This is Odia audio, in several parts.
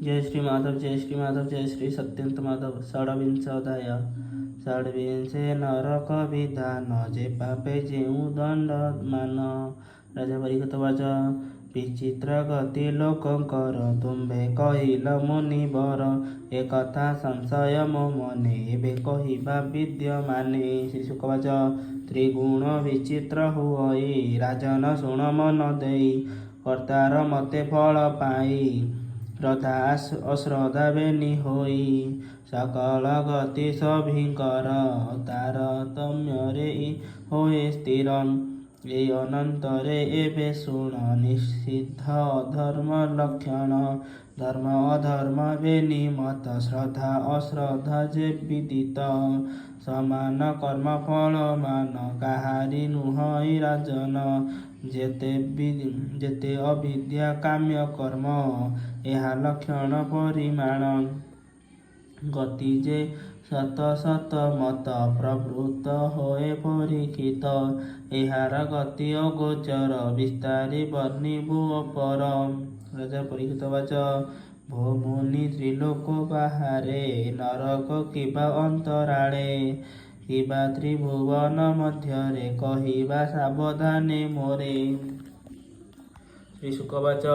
जय श्री माधव जय श्री माधव जय श्री सत्यंत माधव। षड्विंशोऽध्याय। षड्विंशे नरक विधान जे पापे जेउ दंड मान। राजा परीक्षित वाच विचित्र गति लोकंकर तुम्भे कहिल मुनिवर ए कथा संशय मो मने एबे कहिबा विद्यमाने। श्री शुकवाच त्रिगुण विचित्र हुई राजन शुण मन देई कर्तार मते फल पाई श्रद्धा अश्रद्धा बेनी होई सकल गति सभिंकर तारतम्ୟରେ होए स्थिर ए अनंतरे एबे शुण निषिद्ध अधर्म लक्षण धर्म अधर्म बेनी मत श्रद्धा अश्रद्धा जे विदित समान कर्म फल मान काहारी नुहई राजन जेते अविद्या काम्य कर्म ଏହା ଲକ୍ଷଣ ପରିମାଣ ଗତି ଯେ ଶତ ଶତ ମତ ପ୍ରବୃତ୍ତ ହୋଏ ପରୀକ୍ଷିତ ଏହାର ଗତି ଅଗୋଚର ବିସ୍ତାରି ବର୍ଣ୍ଣିବୁ ଅପର। ରାଜା ପରୀକ୍ଷିତ ବାଚ ଭୋ ମୁନି ତ୍ରିଲୋକ ବାହାରେ ନରକ କିବା ଅନ୍ତରାଳେ କିବା ତ୍ରିଭୁବନ ମଧ୍ୟରେ କହିବା ସାବଧାନେ ମୋରେ। ଶ୍ରୀ ଶୁକବାଚ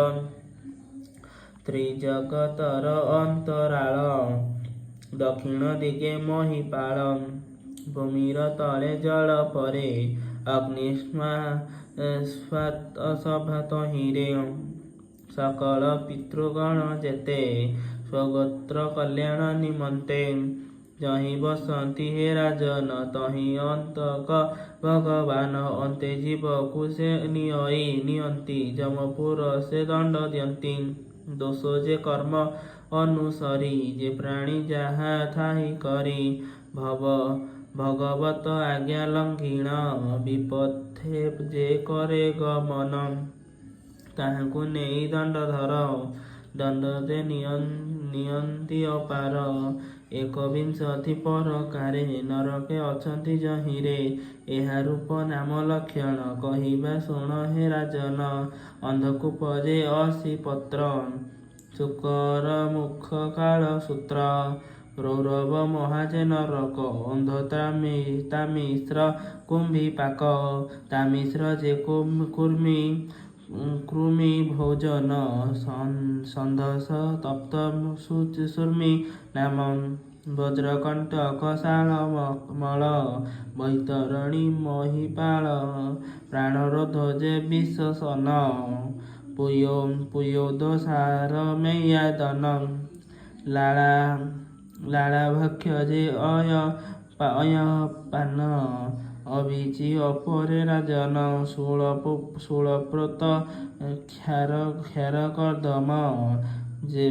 ତ୍ରିଜଗତର ଅନ୍ତରାଳ ଦକ୍ଷିଣ ଦିଗେ ମହିପାଳ ଭୂମିର ତଳେ ଜଳ ପରେ ଅଗ୍ନିସ୍ୱାତ ସଭା ତହିଁରେ ସକଳ ପିତୃଗଣ ଯେତେ ସ୍ୱଗୋତ୍ର କଲ୍ୟାଣ ନିମନ୍ତେ ଯହିଁ ବସନ୍ତି ହେ ରାଜନ ତହିଁ ଅନ୍ତକ ଭଗବାନ ଅନ୍ତେ ଜୀବକୁ ସେ ନିଅନ୍ତି ଯମପୁର ସେ ଦଣ୍ଡ ଦିଅନ୍ତି ଦୋଷ ଯେ କର୍ମ ଅନୁସରି ଯେ ପ୍ରାଣୀ ଯାହା ଥାଇ କରି ଭଗବତ ଆଜ୍ଞା ଲଙ୍ଘିଣ ବିପଥେ ଯେ କରେ ଗମନ ତାହାଙ୍କୁ ନେଇ ଦଣ୍ଡଧର ଦଣ୍ଡ ଯେ ନିଅନ୍ତି ଅପାର ଏକବିଂଶତି ପ୍ରକାରେ ନରକେ ଅଛନ୍ତି ଯହିଁରେ ଏହା ରୂପ ନାମ ଲକ୍ଷଣ କହିବା ଶୁଣ ହେ ରାଜନ ଅନ୍ଧକୂପ ଯେ ଅସି ପତ୍ର ଶୁକର ମୁଖ କାଳ ସୂତ୍ର ରୌରବ ମହାଜେ ନରକ ଅନ୍ଧ ତାମିଶ୍ର କୁମ୍ଭୀ ପାକ ତାମିଶ୍ର ଯେ କୃମି ଭୋଜନ ସନ୍ଧସ ତପ୍ତ ସୁର୍ମି ନାମ ବଜ୍ରକଣ୍ଟକ ଶାଳ ମଳ ବୈତରଣୀ ମହିପାଳ ପ୍ରାଣରୋଧ ଯେ ବିଶୋଷଣ ପୁୟୋଦ ସାର ମେୟାଦନ ଲାଳାଭକ୍ଷ ଯେ ଅୟପାନ ଅଭିଚି ଅପରେ ରାଜନ ଶୂଳପ୍ରୋତ କ୍ଷାର କର୍ଦ୍ଦମ ଯେ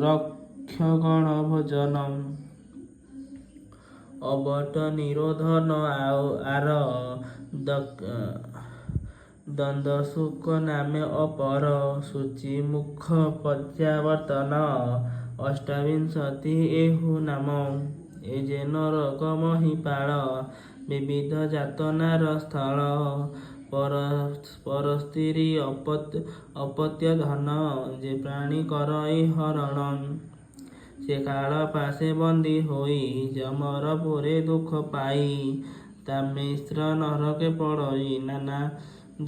ରକ୍ଷଗଣ ଭୋଜନ ଅବଟ ନିରୋଧନ ଆର ଦଣ୍ଡ ଶୁକ ନାମେ ଅପର ସୂଚି ମୁଖ ପ୍ରତ୍ୟାବର୍ତ୍ତନ ଅଷ୍ଟାବିଂଶତି ଏହୁ ନାମ ଏ ଯେ ନରକ ମହିପାଳ ବିବିଧ ଯାତନାର ସ୍ଥଳ ପରସ୍ତ୍ରୀ ଅପତ୍ୟ ଧନ ଯେ ପ୍ରାଣୀ କରଇ ହରଣ ସେ କାଳ ପାଶେ ବନ୍ଦୀ ହୋଇ ଯମର ପୁରେ ଦୁଃଖ ପାଇ ତାମିଶ୍ର ନରକେ ପଡ଼ଇ ନାନା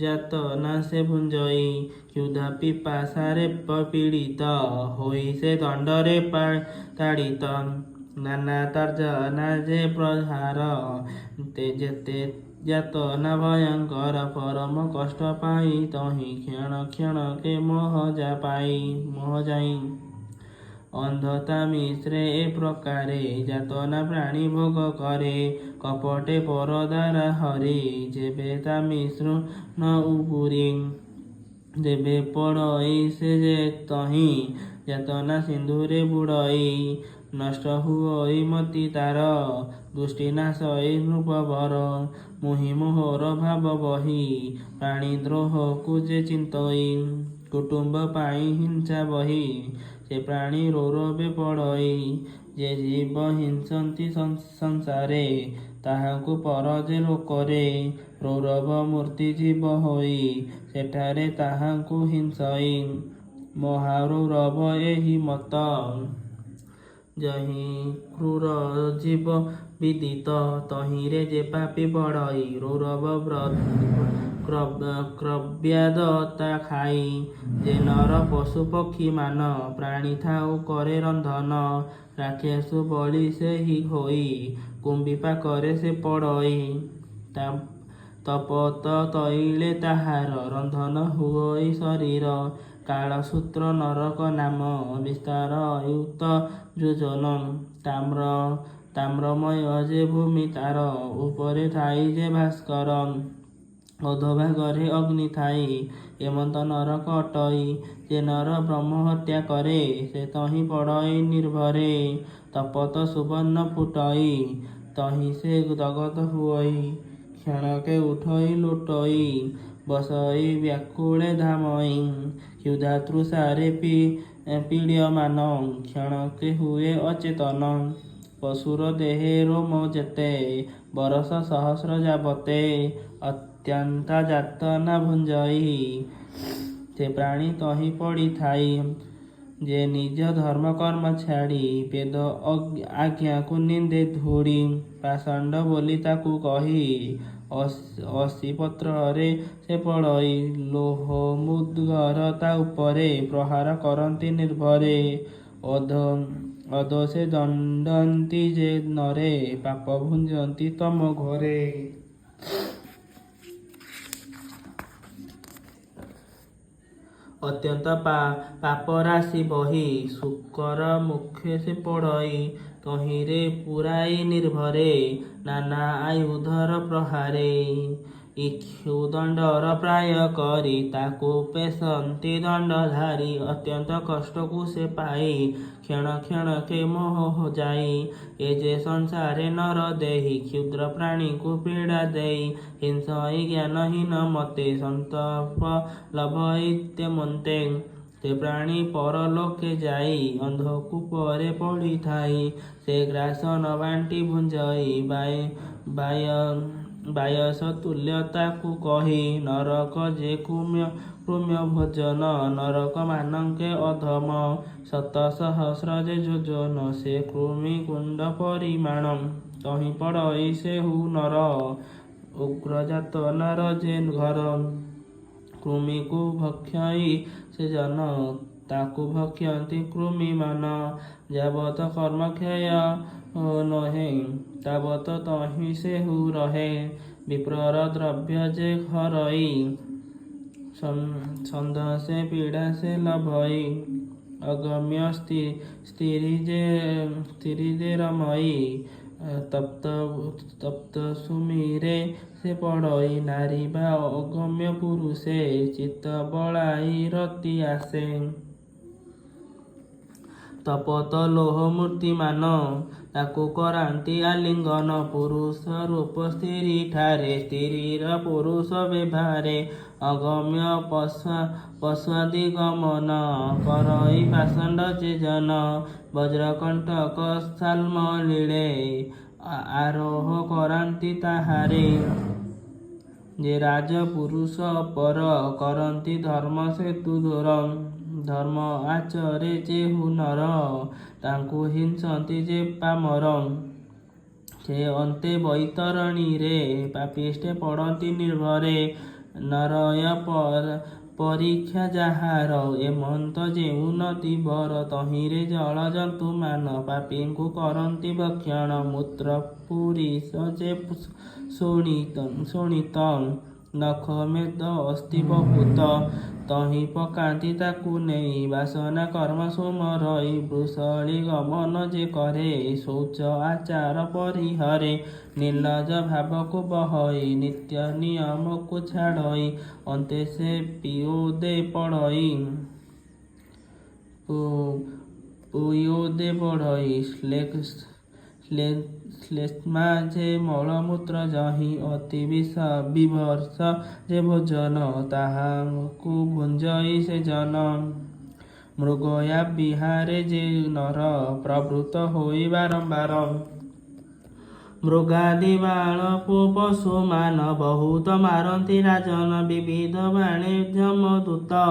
ଯାତନା ସେ ଭୁଞ୍ଜଇ କ୍ଷୁଧା ପିପାସାରେ ପୀଡ଼ିତ ହୋଇ ସେ ଦଣ୍ଡରେ ତାଡ଼ିତ ନାନା ତର୍ଜନା ଯେ ପ୍ରହାର ଯେତେ ଯାତନା ଭୟଙ୍କର ପରମ କଷ୍ଟ ପାଇ ତହିଁ କ୍ଷଣ କ୍ଷଣକେ ମୋହ ଯାଇ ଅନ୍ଧ ତାମିଶ୍ରେ ଏ ପ୍ରକାରେ ଯାତନା ପ୍ରାଣୀ ଭୋଗ କରେ କପଟେ ପର ଦ୍ୱାରା ହରି ଯେବେ ତାମିଶ୍ର ନ ଉପୁରି ଦେବେ ପଡ଼ଇ ସେ ଯେ ତହିଁ ଯାତନା ସିନ୍ଧୁରେ ବୁଡ଼ଇ ନଷ୍ଟ ହୁଅଇ ମତି ତାର ଦୃଷ୍ଟି ନାଶଇ ନୃପବର ମୁହିଁ ମୋହର ଭାବ ବହି ପ୍ରାଣୀ ଦ୍ରୋହକୁ ଯେ ଚିନ୍ତଇ କୁଟୁମ୍ବ ପାଇଁ ହିଂସା ବହି ସେ ପ୍ରାଣୀ ରୌରବେ ପଡ଼ଇ ଯେ ଜୀବ ହିଂସନ୍ତି ସଂସାରେ ତାହାଙ୍କୁ ପର ଯେ ଲୋକରେ ରୌରବ ମୂର୍ତ୍ତି ଜୀବ ହୋଇ ସେଠାରେ ତାହାଙ୍କୁ ହିଂସଇ ମହାରୌରବ ଏହି ମତ। ଯହିଁ କ୍ରୂର ଜୀବ ବିଦିତ ତହିଁରେ ଯେ ପାପୀ ବଢ଼ଇ। ରୌରବ କ୍ରବ୍ୟାଦ ତା ଖାଇ। ଯେ ନର ପଶୁ ପକ୍ଷୀ ମାନ ପ୍ରାଣୀ ଥାଉ କରେ ରନ୍ଧନ। ରାକ୍ଷସ ବଳି ସେହି ହୋଇ କୁମ୍ଭୀ ପାକରେ ସେ ପଡ଼ଇ। ତପତ ତୈଳେ ତାହାର ରନ୍ଧନ ହୁଅଇ ଶରୀର। କାଳସୂତ୍ର ନରକ ନାମ ବିସ୍ତାର ଅୟୁତ ଯୋଜନ। ତାମ୍ରମୟ ଯେ ଭୂମି ତାର ଉପରେ ଥାଇ ଯେ ଭାସ୍କର। ଅଧୋଭାଗରେ ଅଗ୍ନି ଥାଇ ଏମନ୍ତ ନରକ ଅଟଇ। ଯେ ନର ବ୍ରହ୍ମ ହତ୍ୟା କରେ ସେ ତହିଁ ପଡ଼ଇ ନିର୍ଭରେ। ତପତ ସୁବର୍ଣ୍ଣ ଫୁଟଇ ତହିଁ ସେ ଜଗତ ହୁଅଇ। କ୍ଷଣକେ ଉଠଇ ଲୋଟଇ ବସଇ ବ୍ୟାକୁଳେ ଧାମଇ। କ୍ଷୁଧାତୃଷାରେ ପୀଡ୍ୟମାନ କ୍ଷଣକେ ହୁଏ ଅଚେତନ। ପଶୁର ଦେହେ ରୋମ ଯେତେ ବରଷ ସହସ୍ର ଯାବତେ। ଅତ୍ୟନ୍ତା ଯାତନା ଭୁଞ୍ଜଇ ସେ ପ୍ରାଣୀ ତହିଁ ପଡ଼ିଥାଇ। ଯେ ନିଜ ଧର୍ମ କର୍ମ ଛାଡ଼ି ବେଦ ଆଜ୍ଞାକୁ ନିନ୍ଦେ ଧୂଳି। ପାଷଣ୍ଡ ବୋଲି ତାକୁ କହି ଅସି ପତ୍ରରେ ସେ ପଡ଼ଇ। ଲୌହ ମୁଦ୍ଗର ତା ଉପରେ ପ୍ରହାର କରନ୍ତି ନିର୍ଭରେ। ଅଦୋଷେ ଦଣ୍ଡନ୍ତି ଯେ ନରେ ପାପ ଭୁଞ୍ଜନ୍ତି ତମ ଘରେ। ଅତ୍ୟନ୍ତ ପାପ ରାଶି ବହି ଶୂକର ମୁଖେ ସେ ପଡ଼ଇ। ତହିଁରେ ପୁରାଇ ନିର୍ଭରେ ନାନା ଆୟୁଧର ପ୍ରହାରେ। ଇକ୍ଷୁ ଦଣ୍ଡର ପ୍ରାୟ କରି ତାକୁ ପେଶନ୍ତି ଦଣ୍ଡଧାରୀ। ଅତ୍ୟନ୍ତ କଷ୍ଟକୁ ସେ ପାଇ କ୍ଷଣ କ୍ଷଣକେ ମୋହ ଯାଇ। ଏ ଯେ ସଂସାରେ ନର ଦେହି କ୍ଷୁଦ୍ର ପ୍ରାଣୀକୁ ପୀଡ଼ା ଦେଇ। ହିଂସଇ ଜ୍ଞାନହୀନ ମତେ ସନ୍ତର୍ପ ଲଭଇ ତେମନ୍ତେ। ସେ ପ୍ରାଣୀ ପରଲୋକେ ଯାଇ ଅନ୍ଧକୂପରେ ପଡ଼ିଥାଇ। ସେ ଗ୍ରାସ ନ ବାଣ୍ଟି ଭୁଞ୍ଜଇ ବାୟସ ତୁଲ୍ୟ ତାକୁ କହି। ନରକ ଯେ କୃମ୍ୟ ଭୋଜନ ନରକ ମାନଙ୍କେ ଅଧମ। ଶତ ସହସ୍ର ଯେ ଯୋଜନ ସେ କୃମି କୁଣ୍ଡ ପରିମାଣ। ତହିଁ ପଡ଼ଇ ସେହୁ ନର ଉଗ୍ର ଯାତନାର ଯେ ଘର। କୃମିକୁ ଭକ୍ଷଇ ସେ ଜନ ତାକୁ ଭକ୍ଷନ୍ତି କୃମିମାନ। ଯାବତ କର୍ମକ୍ଷୟ ନୋହେ ତାବତ ତହିଁ ସେହୁ ରହେ। ବିପ୍ରର ଦ୍ରବ୍ୟ ଯେ ହରଇ ଛନ୍ଦ ସେ ପୀଡ଼ା ସେ ଲଭଇ। ଅଗମ୍ୟ ସ୍ଥିରୀ ଯେ ରମଇ ତପ୍ତ ସୁମିରେ ସେ ପଡ଼ଇ। ନାରୀ ବା ଅଗମ୍ୟ ପୁରୁଷେ ଚିତ୍ତ ବଳାଇ ରତି ଆସେ। ତପତ ଲୌହ ମୂର୍ତ୍ତିମାନ ତାକୁ କରାନ୍ତି ଆଲିଙ୍ଗନ। ପୁରୁଷ ରୂପ ସ୍ତ୍ରୀ ଠାରେ ସ୍ତ୍ରୀର ପୁରୁଷ ବ୍ୟବହାରେ। ଅଗମ୍ୟ ପଶ୍ୱାଦି ଗମନ କରଇ ପାଷଣ୍ଡ ଯେ ଜନ। ବଜ୍ରକଣ୍ଟକ ଶାଲ୍ମ ଲୀଳେ ଆରୋହ କରାନ୍ତି ତାହାରେ। ଯେ ରାଜ ପୁରୁଷ ଅପର କରନ୍ତି ଧର୍ମ ସେତୁ ଦୂର। ଧର୍ମ ଆଚରେ ଯେହୁ ନର ତାଙ୍କୁ ହିଂସନ୍ତି ଯେ ପାମର। ସେ ଅନ୍ତେ ବୈତରଣୀରେ ପାପିଷ୍ଠେ ପଡ଼ନ୍ତି ନିର୍ଭରେ। ନରୟ ପରୀକ୍ଷା ଯାହାର ଏମନ୍ତ ଯେଉଁ ନଦୀବର। ତହିଁରେ ଜଳ ଜନ୍ତୁମାନ ପାପୀଙ୍କୁ କରନ୍ତି ଭକ୍ଷଣ। ମୂତ୍ର ପୁରୀଷ ଯେ ଶୋଣିତ ନଖ ମେଦ ଅସ୍ଥି ବହୁତ। ତହିଁ ପକାନ୍ତି ତାକୁ ନେଇ ବାସନା କର୍ମ ସୁମରଇ। ବୃଷଳି ଗମନ ଯେ କରେ ଶୌଚ ଆଚାର ପରିହରେ। ନିର୍ଲଜ ଭାବକୁ ବହଇ ନିତ୍ୟ ନିୟମକୁ ଛାଡ଼ଇ। ଅନ୍ତେ ସେ ପିୟୋଦେ ପଡ଼ଇ ଶ୍ଳେଷ୍ମା ଯେ ମଳମୂତ୍ର ଯହିଁ। ଅତି ବିଭତ୍ସ ଯେ ଭୋଜନ ତାହାକୁ ଭୁଞ୍ଜଇ ସେ ଜନ। ମୃଗୟା ବିହାରେ ଯେ ନର ପ୍ରବୃତ୍ତ ହୋଇ ବାରମ୍ବାର। ମୃଗାଦି ବାଳ ପଶୁମାନ ବହୁତ ମାରନ୍ତି ରାଜନ। ବିବିଧ ବାଣେ ଯମଦୂତ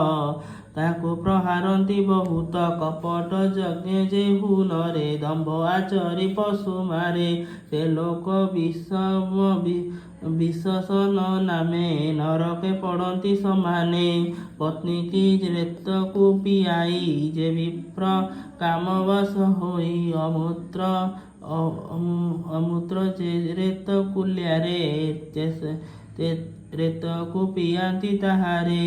ତାକୁ ପ୍ରହାରନ୍ତି ବହୁତ। କପଟ ଯଜ୍ଞେ ଯେହୁ ନରେ ଦମ୍ଭ ଆଚରି ପଶୁ ମାରେ। ସେ ଲୋକ ବିଶୋଷଣ ନାମେ ନରକେ ପଡ଼ନ୍ତି ସମାନେ। ପତ୍ନୀ କି ରେତକୁ ପିଆଇ ଯେ ବିପ୍ର କାମବଶ ହୋଇ ଅମୂତ୍ର ଯେ ରେତ କୁଲ୍ୟାରେ ରେତକୁ ପିଆନ୍ତି ତାହାରେ।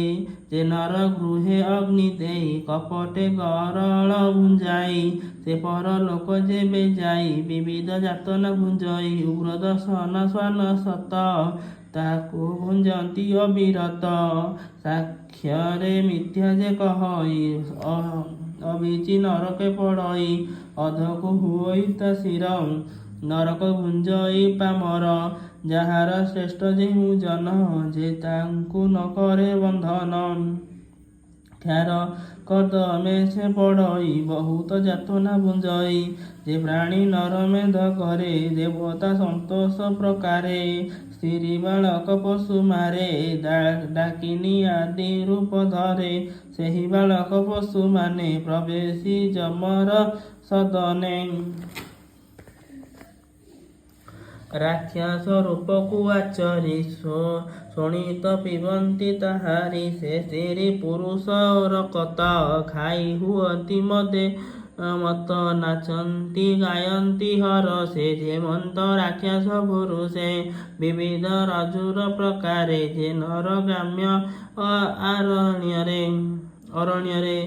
ଯେ ନର ଗୃହେ ଅଗ୍ନି ଦେଇ କପଟେ ଗରଳ ଭୁଞ୍ଜାଇ ସେ ପର ଲୋକ ଯେବେ ଯାଇ ବିବିଧ ଯାତନା ଭୁଞ୍ଜଇ ଉଗ୍ର ଦର୍ଶନ ସ୍ୱାନ ସତ ତାକୁ ଭୁଞ୍ଜନ୍ତି ଅବିରତ। ସାକ୍ଷ୍ୟରେ ମିଥ୍ୟା ଯେ କହଇ ଅବିଚି ନରକେ ପଡ଼ଇ ଅଧକୁ ହୁଅଇ ତା ଶିର ନରକ ଭୁଞ୍ଜଇ ପାମର। ଯାହାର ଶ୍ରେଷ୍ଠ ଯେଉଁ ଜନ ଯେ ତାଙ୍କୁ ନ କରେ ବନ୍ଧନ କ୍ଷାର କର୍ଦ୍ଦମେ ସେ ପଡ଼ଇ ବହୁତ ଯାତନା ଭୁଞ୍ଜଇ। ଯେ ପ୍ରାଣୀ ନର ମେଧ କରେ ଦେବତା ସନ୍ତୋଷ ପ୍ରକାରେ ସ୍ତ୍ରୀ ବାଳକ ପଶୁ ମାରେ ଡାକିନୀ ଆଦି ରୂପ ଧରେ। ସେହି ବାଳକ ପଶୁ ମାନେ ପ୍ରବେଶୀ ଯମର ସଦନେ। ରାକ୍ଷସ ରୂପକୁ ଆଚରି ଶୋଣିତ ପିବନ୍ତି ତାହାରି। ସେ ସ୍ତ୍ରୀ ପୁରୁଷ ରକତ ଖାଇ ହୁଅନ୍ତି ମତ ନାଚନ୍ତି ଗାୟନ୍ତି ହରଷେ। ଯେମନ୍ତ ରାକ୍ଷସ ପୁରୁଷେ ବିବିଧ ରଜୁର ପ୍ରକାରେ ଯେ ନର ଗ୍ରାମ୍ୟ ଅରଣ୍ୟରେ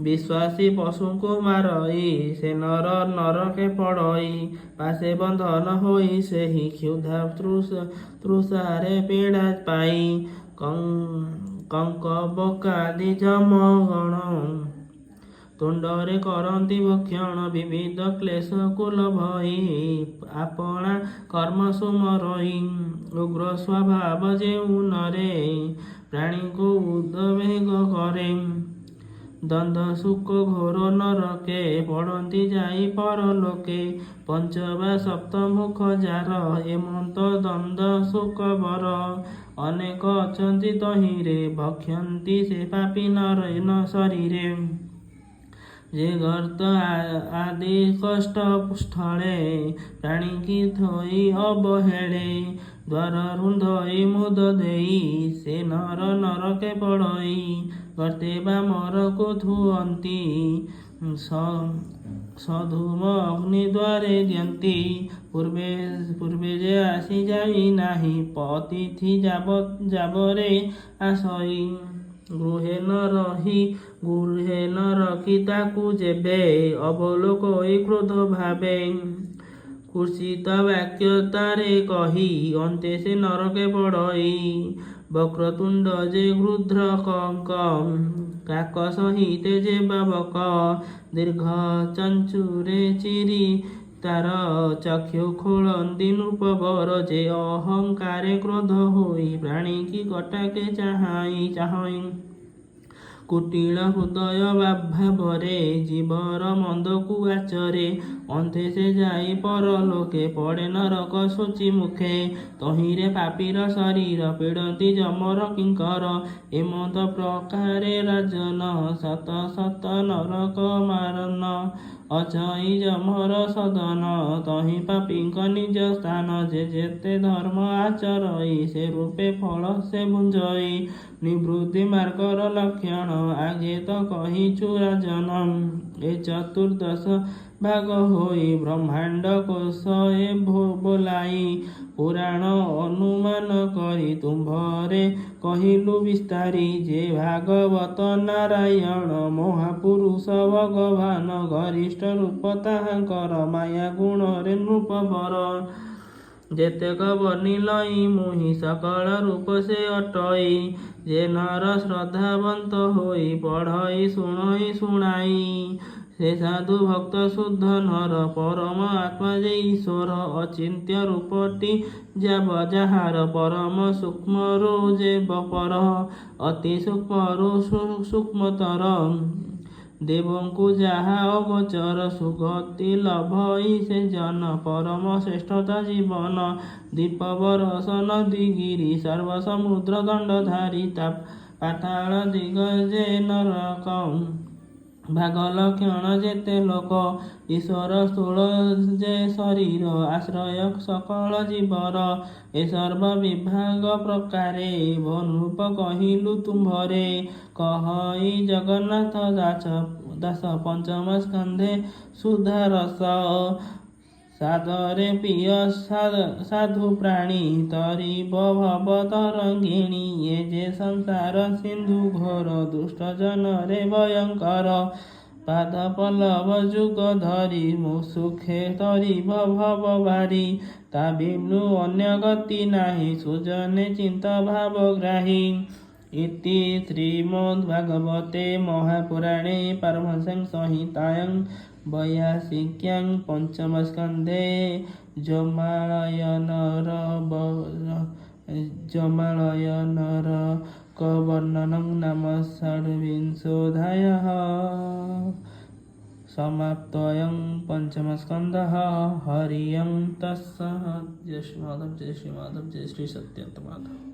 ବିଶ୍ୱାସୀ ପଶୁଙ୍କୁ ମାରଇ ସେ ନର ନରକେ ପଡ଼ଇ ପାଶେ ବନ୍ଧନ ହୋଇ ସେହି କ୍ଷୁଧା ତୃଷାରେ ପୀଡ଼ା ପାଇ। କଙ୍କ ବକାଦି ଯମଗଣ ତୁଣ୍ଡରେ କରନ୍ତି ଭକ୍ଷଣ ବିବିଧ କ୍ଲେଶ କୁଲ ଭଇ ଆପଣା କର୍ମ ସୁମରଇ। ଉଗ୍ର ସ୍ୱଭାବ ଯେଉଁ ନରେ ପ୍ରାଣୀଙ୍କୁ ଉଦ୍ବେଗ କରେ ଦ୍ୱନ୍ଦ ସୁଖ ଘୋର ନରକେ ପଡ଼ନ୍ତି ଯାଇ ପରଲୋକେ। ପଞ୍ଚ ବା ସପ୍ତ ମୁଖ ଯାର ଏମନ୍ତ ଦ୍ୱନ୍ଦ ସୁଖ ବର ଅନେକ ଅଛନ୍ତି ତହିଁରେ ଭକ୍ଷନ୍ତି ସେ ପାପୀ ନର ଶରୀରେ। ଯେ ଗର୍ତ୍ତ ଆଦି କଷ୍ଟ ସ୍ଥଳେ ପ୍ରାଣୀକି ଥୋଇ ଅବହେଳେ ଦ୍ୱାର ରୁନ୍ଧଇ ମୁଦ ଦେଇ ସେ ନର ନରକେ ପଡ଼ଇ। ଗର୍ତ୍ତେ ବା ମରକୁ ଥୁଅନ୍ତି ସଧୂମ ଅଗ୍ନି ଦ୍ୱାରେ ଦିଅନ୍ତି। ପୂର୍ବେ ଯେ ଆସି ଯାଇ ନାହିଁ ଅତିଥି ଯାବରେ ଆସଇ। ଗୃହେ ନ ରଖି ତାକୁ ଯେବେ ଅବଲୋକଇ କ୍ରୋଧ ଭାବେ। କୁତ୍ସିତ ବାକ୍ୟ ତାରେ କହି ଅନ୍ତେ ସେ ନରକେ ପଡ଼ଇ। ବକ୍ରତୁଣ୍ଡ ଯେ ଗୃଧ୍ର କାକ ସହିତେ ଯେ ବାବକ ଦୀର୍ଘ ଚଞ୍ଚୁରେ ଚିରି ତାର ଚକ୍ଷୁ ଖୋଳନ୍ତି ନୃପବର। ଯେ ଅହଙ୍କାରେ କ୍ରୋଧ ହୋଇ ପ୍ରାଣୀକି କଟାକେ ଚାହଁ କୁଟିଳ ହୃଦୟ ଭାବରେ ଜୀବର ମନ୍ଦକୁ ଆଚରେ। ଅନ୍ତେ ସେ ଯାଇ ପରଲୋକେ ପଡ଼େ ନରକ ଶୋଚି ମୁଖେ। ତହିଁରେ ପାପୀର ଶରୀର ପୀଡ଼ନ୍ତି ଯମର କିଙ୍କର। ଏମନ୍ତ ପ୍ରକାରେ ରାଜନ ଶତ ଶତ ନରକ ମାରନ ଅଚଇ ଯମର ସଦନ। ତହିଁ ପାପୀଙ୍କ ନିଜ ସ୍ଥାନ ଯେ ଯେତେ ଧର୍ମ ଆଚରଇ ସେ ରୂପେ ଫଳ ସେ ଭୁଞ୍ଜଇ। ନିବୃତ୍ତି ମାର୍ଗର ଲକ୍ଷଣ ଆଗେ ତ କହିଛୁ ରାଜନ। ଏ ଚତୁର୍ଦ୍ଦଶ ଭାଗ ହୋଇ ବ୍ରହ୍ମାଣ୍ଡ କୋଶ ଏ ବୋଲାଇ ପୁରାଣ ଅନୁମାନ କରି ତୁମ୍ଭରେ କହିଲୁ ବିସ୍ତାରି। ଯେ ଭାଗବତ ନାରାୟଣ ମହାପୁରୁଷ ଭଗବାନ ଗରିଷ୍ଠ ରୂପ ତାହାଙ୍କର ମାୟା ଗୁଣରେ ନୃପବର। ଯେତେକ ବର୍ଣ୍ଣିଲଇ ମୁହିଁ ସକଳ ରୂପ ସେ ଅଟଇ। ଯେ ନର ଶ୍ରଦ୍ଧାବନ୍ତ ହୋଇ ପଢ଼ଇ ଶୁଣାଇ ସେ ସାଧୁ ଭକ୍ତ ଶୁଦ୍ଧ ନର। ପରମ ଆତ୍ମା ଯେ ଈଶ୍ୱର ଅଚିନ୍ତ୍ୟ ରୂପଟି ଯାହାର ପରମ ସୂକ୍ଷ୍ମରୁ ଯେ ପର ଅତି ସୂକ୍ଷ୍ମରୁ ସୂକ୍ଷ୍ମତର। ଦେବଙ୍କୁ ଯାହା ଅଗୋଚର ସୁଗତି ଲଭଇ ସେ ଜନ। ପରମ ଶ୍ରେଷ୍ଠତା ଜୀବନ ଦ୍ୱୀପ ବରସ ନଦୀ ଗିରି ସର୍ବ ସମୁଦ୍ର ଦଣ୍ଡଧାରୀ ପାତାଳ ଦିଗ ଯେ ନରକ ଭାଗ ଲକ୍ଷଣ ଯେତେ ଲୋକ ଈଶ୍ୱର ସ୍ଥୂଳ ଯେ ଶରୀର ଆଶ୍ରୟ ସକଳ ଜୀବର ଏ ସର୍ବ ବିଭାଗ ପ୍ରକାରେ ଭୂପ କହିଲୁ ତୁମ୍ଭରେ କହଇ ଜଗନ୍ନାଥ ଦାସ ପଞ୍ଚମ ସ୍କନ୍ଧେ ସୁଧାରସ ସାଦରେ ପ୍ରିୟ ସାଧୁ ପ୍ରାଣୀ ତରିବ ଭବ ତରଙ୍ଗିଣୀ ଏ ଯେ ସଂସାର ସିନ୍ଧୁ ଘୋର ଦୁଷ୍ଟ ଜନରେ ଭୟଙ୍କର ପାଦ ପଲ୍ଲବ ଯୁଗ ଧରି ମୁଁ ସୁଖେ ତରିବ ଭବ ଭାରି ତା ବିନୁ ଅନ୍ୟ ଗତି ନାହିଁ ସୁଜନେ ଚିନ୍ତ ଭାବଗ୍ରାହୀ ଇତି ଶ୍ରୀମଦ୍ଭାଗବତେ ମହାପୁରାଣେ ପାରମହଂସ୍ୟାଂ ସଂହିତାୟାଂ ବୈୟାସିକ୍ୟାଂ ପଞ୍ଚମ ସ୍କନ୍ଧେ ଯମାଳୟନର ବର୍ଣ୍ଣନଂ ନାମ ଷड्विंशोऽध्यायः समाप्तोऽयं पंचम स्कन्धः हरि ओं तत्सत्। जय श्री माधव, जय श्री माधव, जय श्री सत्यंत माधव।